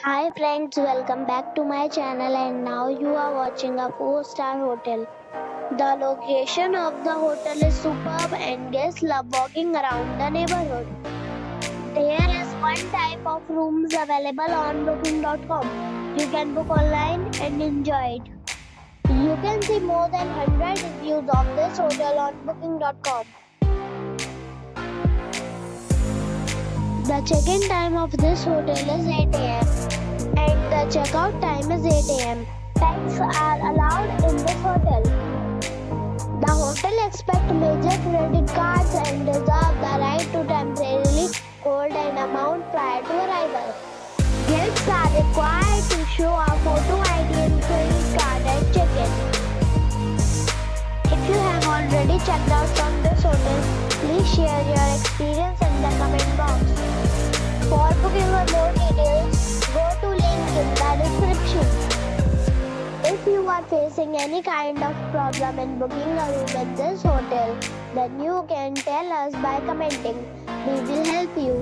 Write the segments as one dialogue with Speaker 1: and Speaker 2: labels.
Speaker 1: Hi friends, welcome back to my channel and now you are watching a 4-star hotel. The location of the hotel is superb and guests love walking around the neighborhood. There is one type of rooms available on booking.com. You can book online and enjoy it. You can see more than 100 reviews of this hotel on booking.com. The check-in time of this hotel is 8 a.m. and the checkout time is 8 a.m. Pets are allowed in this hotel. The hotel accepts major credit cards and reserves the right to temporarily hold an amount prior to arrival. Guests are required to show a photo ID and credit card at check-in. If you have already checked out from this hotel, please share your experience in the comment box. For booking or more details, go to link in the description. If you are facing any kind of problem in booking a room in this hotel, then you can tell us by commenting. We will help you.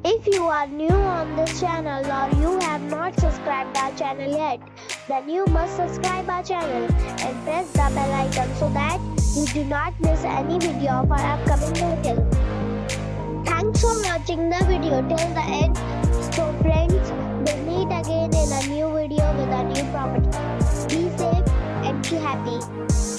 Speaker 1: If you are new on this channel or you have not subscribed our channel yet, then you must subscribe our channel and press the bell icon so that you do not miss any video of our upcoming hotel. Thanks for watching the video till the end. So friends, we'll meet again in a new video with a new property. Be safe and be happy.